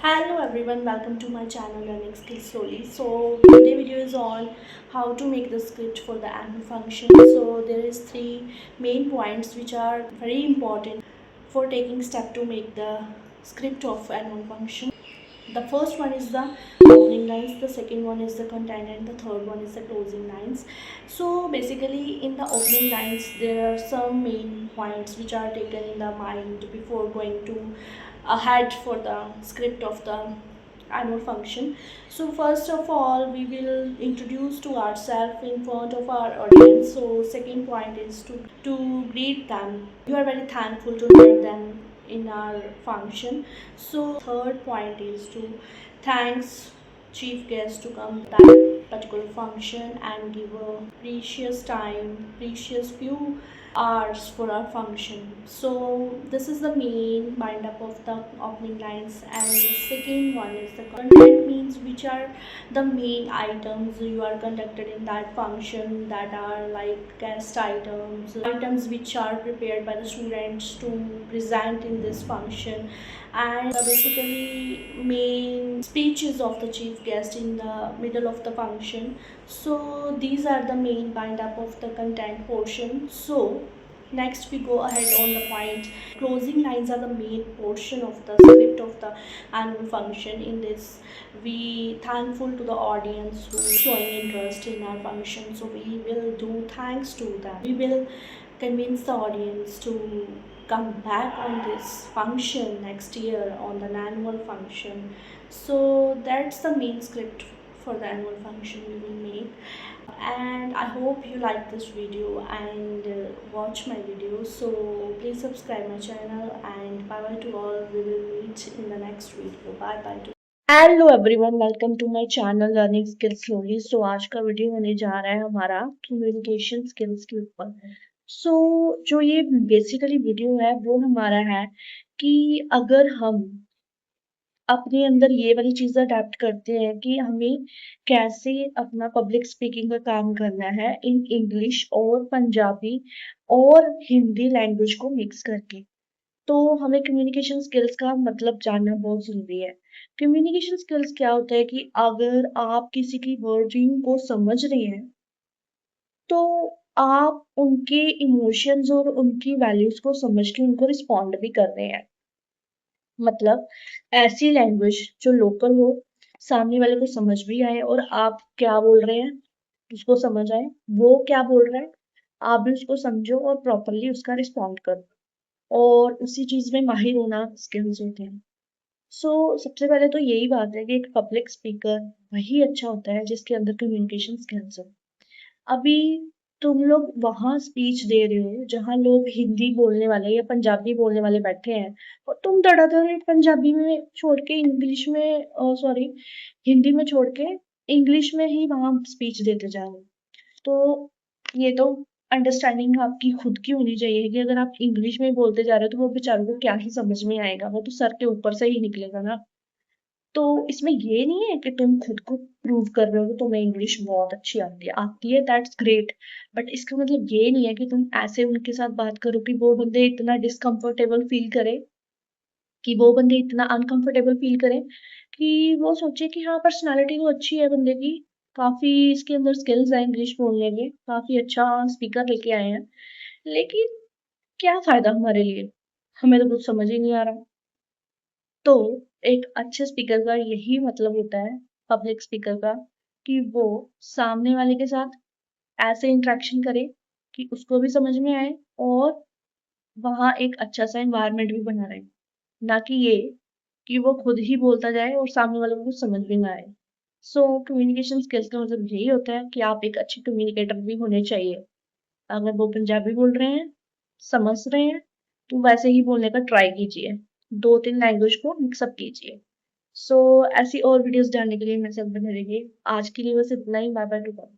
Hello everyone, welcome to my channel Learning Skills Slowly. So today video is on how to make the script for the annual function. So there is three main points which are very important for taking step to make the script of annual function. The first one is the opening lines, the second one is the content, and the third one is the closing lines. So basically in the opening lines there are some main points which are taken in the mind before going to ahead for the script of the annual function. So first of all we will introduce to ourselves in front of our audience. So second point is to greet them. You are very thankful to have them in our function. So third point is to thanks chief guest to come that particular function and give a precious time, precious few hours for our function. So this is the main bind up of the opening lines, and the second one is the content, means which are the main items you are conducted in that function, that are like guest items which are prepared by the students to present in this function, and basically main speeches of the chief guest in the middle of the function. So these are the main bind up of the content portion. So next we go ahead on the point closing lines are the main portion of the script of the annual function. In this we thankful to the audience who is showing interest in our function, so we will do thanks to them. We will convince the audience to come back on this function next year on the annual function. So that's the main script for the annual function we will make. And I hope you like this video and watch my video. So please subscribe my channel, and bye bye to all. We will meet in the next video. Bye bye to hello everyone, welcome to my channel learning skills slowly. So आज का video होने जा रहा है हमारा communication skills के ऊपर। सो जो ये बेसिकली वीडियो है वो हमारा है कि अगर हम अपने अंदर ये वाली चीज़ अडेप्ट करते हैं कि हमें कैसे अपना पब्लिक स्पीकिंग का काम करना है इन इंग्लिश और पंजाबी और हिंदी लैंग्वेज को मिक्स करके, तो हमें कम्युनिकेशन स्किल्स का मतलब जानना बहुत ज़रूरी है। कम्युनिकेशन स्किल्स क्या होता है कि अगर आप किसी की वर्डिंग को समझ रहे हैं, तो आप उनके इमोशंस और उनकी वैल्यूज़ को समझ के उनको रिस्पॉन्ड भी कर रहे हैं। मतलब ऐसी लैंग्वेज जो लोकल हो, सामने वाले को समझ भी आए और आप क्या बोल रहे हैं उसको समझ आए, वो क्या बोल रहा है आप भी उसको समझो और प्रॉपरली उसका रिस्पॉन्ड करो, और उसी चीज़ में माहिर होना स्किल्स होते हैं। सबसे पहले तो यही बात है कि एक पब्लिक स्पीकर वही अच्छा होता है जिसके अंदर कम्युनिकेशन स्किल्स हो। अभी तुम लोग वहाँ स्पीच दे रहे हो जहाँ लोग हिंदी बोलने वाले या पंजाबी बोलने वाले बैठे हैं, और तुम धड़ाधड़ पंजाबी में छोड़ के इंग्लिश में सॉरी हिंदी में छोड़ के इंग्लिश में ही वहाँ स्पीच देते जा रहे हो। तो ये तो अंडरस्टैंडिंग आपकी खुद की होनी चाहिए कि अगर आप इंग्लिश में बोलते जा रहे हो तो वो बेचारों को क्या ही समझ में आएगा, वो तो सर के ऊपर से ही निकलेगा ना। तो इसमें ये नहीं है कि तुम खुद को प्रूव कर रहे हो कि तुम्हें इंग्लिश बहुत अच्छी आती है दैट्स ग्रेट, बट इसका मतलब ये नहीं है कि तुम ऐसे उनके साथ बात करो कि वो बंदे इतना डिसकंफर्टेबल फील करे, कि वो बंदे इतना अनकंफर्टेबल फील करें कि वो सोचे कि हाँ पर्सनालिटी तो अच्छी है बंदे की, काफी इसके अंदर स्किल्स है इंग्लिश बोलने के, काफी अच्छा स्पीकर लेके आए हैं, लेकिन क्या फायदा हमारे लिए, हमें तो कुछ समझ ही नहीं आ रहा। तो एक अच्छे स्पीकर का यही मतलब होता है, पब्लिक स्पीकर का, कि वो सामने वाले के साथ ऐसे इंटरेक्शन करे कि उसको भी समझ में आए और वहाँ एक अच्छा सा एनवायरनमेंट भी बना रहे, ना कि ये कि वो खुद ही बोलता जाए और सामने वाले को कुछ समझ भी ना आए। कम्युनिकेशन स्किल्स का मतलब यही होता है कि आप एक अच्छे कम्युनिकेटर भी होने चाहिए। अगर वो पंजाबी बोल रहे हैं, समझ रहे हैं, तो वैसे ही बोलने का ट्राई कीजिए। 2-3 लैंग्वेज को मिक्सअप कीजिए। ऐसी और वीडियोस डालने के लिए मेरे साथ बने रहिए। आज के लिए बस इतना ही। Bye bye to all.